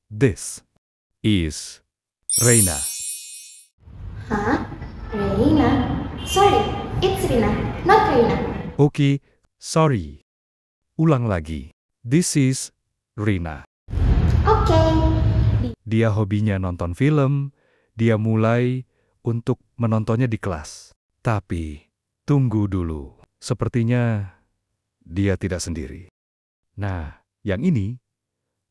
This is Reina. Huh? Reina? Sorry, it's Rina, not Reina. Oke, sorry. Ulang lagi. This is Rina. Oke. Dia hobinya nonton film. Dia mulai untuk menontonnya di kelas. Tapi, tunggu dulu. Sepertinya dia tidak sendiri. Nah, yang ini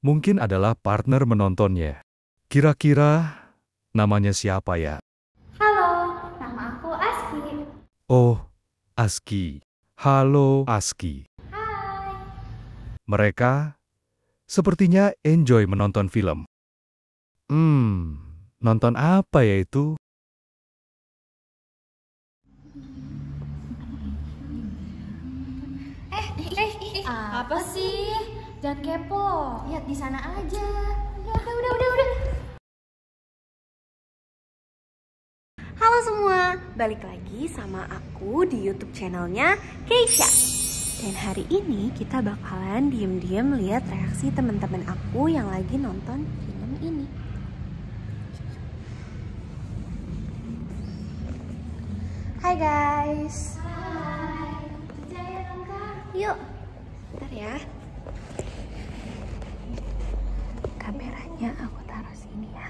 mungkin adalah partner menontonnya. Kira-kira namanya siapa ya? Halo, nama aku Aski. Oh, Aski. Halo, Aski. Hai. Mereka sepertinya enjoy menonton film. Nonton apa ya itu? Apa sih? Jangan kepo. Lihat di sana aja. Udah. Halo semua, balik lagi sama aku di YouTube channelnya Keisha. Dan hari ini kita bakalan diem-diem lihat reaksi teman-teman aku yang lagi nonton film ini. Hai guys. Hai. Jaya Rangga. Yuk, bentar ya. Kameranya aku taruh sini ya.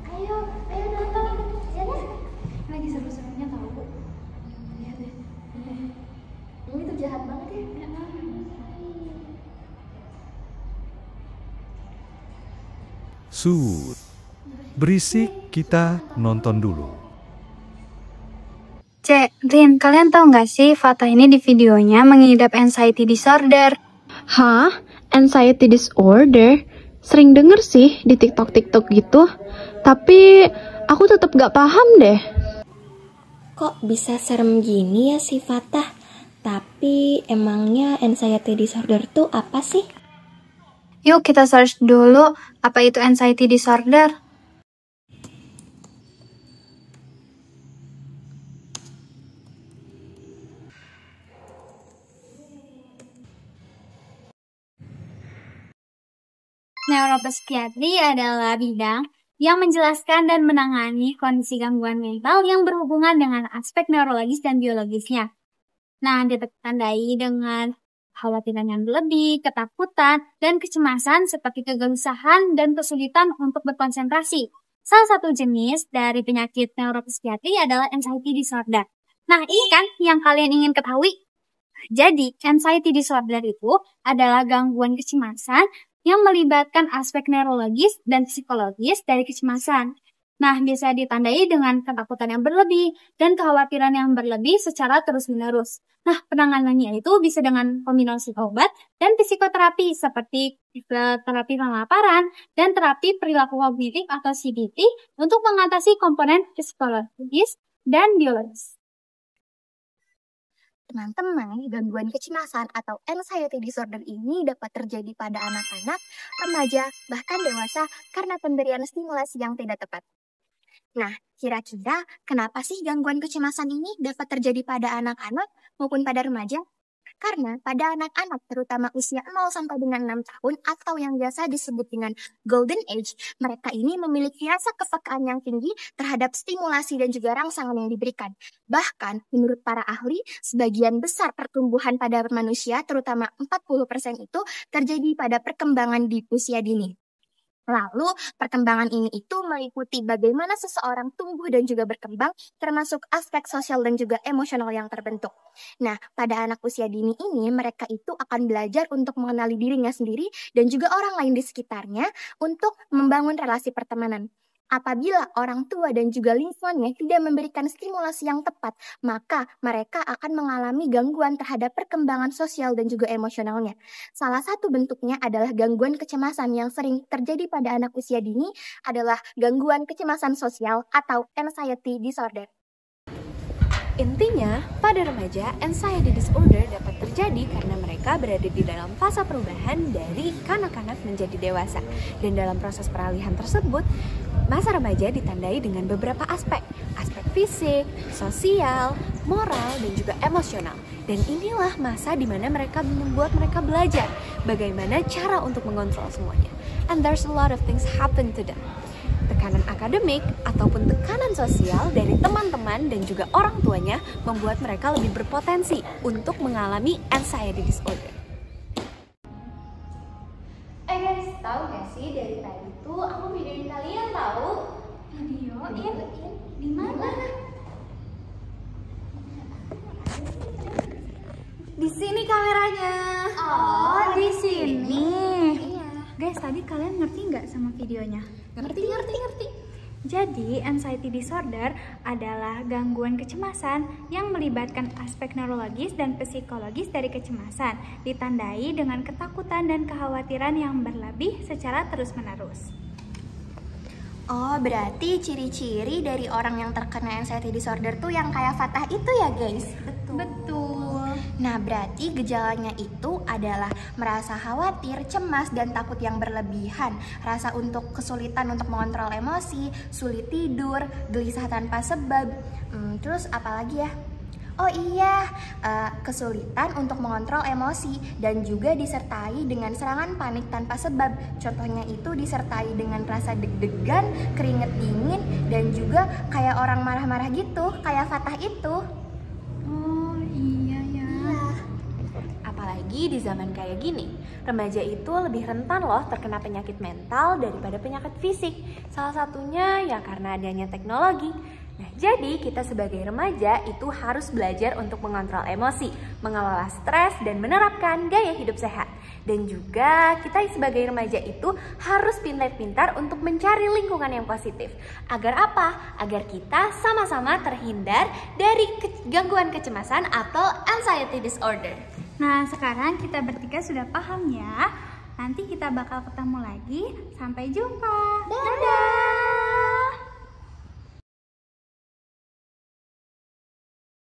Ayo nonton. Ya deh. Lagi seru-serunya tahu. Lihat deh. Ini tuh jahat banget ya. Sud. Berisik, kita nonton dulu. Cek, Rin, kalian tahu nggak sih Fatah ini di videonya mengidap anxiety disorder? Hah? Anxiety disorder? Sering denger sih di TikTok gitu. Tapi aku tetap gak paham deh. Kok bisa serem gini ya si Fatah? Tapi emangnya anxiety disorder tuh apa sih? Yuk kita search dulu apa itu anxiety disorder. Neuropsikiatri adalah bidang yang menjelaskan dan menangani kondisi gangguan mental yang berhubungan dengan aspek neurologis dan biologisnya. Nah, ditandai dengan kekhawatiran yang berlebih, ketakutan, dan kecemasan seperti kegelisahan dan kesulitan untuk berkonsentrasi. Salah satu jenis dari penyakit neuropsikiatri adalah anxiety disorder. Nah, ini kan yang kalian ingin ketahui. Jadi, anxiety disorder itu adalah gangguan kecemasan yang melibatkan aspek neurologis dan psikologis dari kecemasan. Nah, bisa ditandai dengan ketakutan yang berlebih dan kekhawatiran yang berlebih secara terus-menerus. Nah, penanganannya itu bisa dengan kombinasi obat dan psikoterapi seperti terapi pemaparan dan terapi perilaku kognitif atau CBT untuk mengatasi komponen psikologis dan biologis. Teman-teman, gangguan kecemasan atau anxiety disorder ini dapat terjadi pada anak-anak, remaja, bahkan dewasa karena pemberian stimulasi yang tidak tepat. Nah, kira-kira kenapa sih gangguan kecemasan ini dapat terjadi pada anak-anak maupun pada remaja? Karena pada anak-anak terutama usia 0 sampai dengan 6 tahun atau yang biasa disebut dengan golden age, mereka ini memiliki rasa kepekaan yang tinggi terhadap stimulasi dan juga rangsangan yang diberikan. Bahkan menurut para ahli, sebagian besar pertumbuhan pada manusia terutama 40% itu terjadi pada perkembangan di usia dini. Lalu, perkembangan ini itu meliputi bagaimana seseorang tumbuh dan juga berkembang, termasuk aspek sosial dan juga emosional yang terbentuk. Nah, pada anak usia dini ini, mereka itu akan belajar untuk mengenali dirinya sendiri dan juga orang lain di sekitarnya untuk membangun relasi pertemanan. Apabila orang tua dan juga lingkungannya tidak memberikan stimulasi yang tepat, maka mereka akan mengalami gangguan terhadap perkembangan sosial dan juga emosionalnya. Salah satu bentuknya adalah gangguan kecemasan yang sering terjadi pada anak usia dini adalah gangguan kecemasan sosial atau anxiety disorder. Intinya, pada remaja, anxiety disorder dapat terjadi karena mereka berada di dalam fase perubahan dari kanak-kanak menjadi dewasa. Dan dalam proses peralihan tersebut, masa remaja ditandai dengan beberapa aspek fisik, sosial, moral, dan juga emosional. Dan inilah masa di mana membuat mereka belajar bagaimana cara untuk mengontrol semuanya. And there's a lot of things happen to them. Tekanan akademik ataupun tekanan sosial dari teman-teman dan juga orang tuanya membuat mereka lebih berpotensi untuk mengalami anxiety disorder. Guys, tahu gak sih dari tadi tuh aku videoin kalian tahu? Videoin? Di mana? Di sini kameranya. Oh, di sini. Iya. Guys, tadi kalian ngerti nggak sama videonya? Ngerti. Jadi, anxiety disorder adalah gangguan kecemasan yang melibatkan aspek neurologis dan psikologis dari kecemasan, ditandai dengan ketakutan dan kekhawatiran yang berlebih secara terus-menerus. Oh, berarti ciri-ciri dari orang yang terkena anxiety disorder tuh yang kayak Fatah itu ya, guys? Betul. Nah, berarti gejalanya itu adalah merasa khawatir, cemas, dan takut yang berlebihan, rasa untuk kesulitan untuk mengontrol emosi, sulit tidur, gelisah tanpa sebab, terus apa lagi ya? Oh iya, kesulitan untuk mengontrol emosi dan juga disertai dengan serangan panik tanpa sebab. Contohnya itu disertai dengan rasa deg-degan, keringet dingin, dan juga kayak orang marah-marah gitu, kayak Fatah itu. Oh iya ya. Apalagi di zaman kayak gini, remaja itu lebih rentan loh terkena penyakit mental daripada penyakit fisik. Salah satunya ya karena adanya teknologi. Nah, jadi kita sebagai remaja itu harus belajar untuk mengontrol emosi, mengelola stres, dan menerapkan gaya hidup sehat. Dan juga kita sebagai remaja itu harus pintar-pintar untuk mencari lingkungan yang positif. Agar apa? Agar kita sama-sama terhindar dari gangguan kecemasan atau anxiety disorder. Nah, sekarang kita bertiga sudah paham ya. Nanti kita bakal ketemu lagi. Sampai jumpa. Dadah.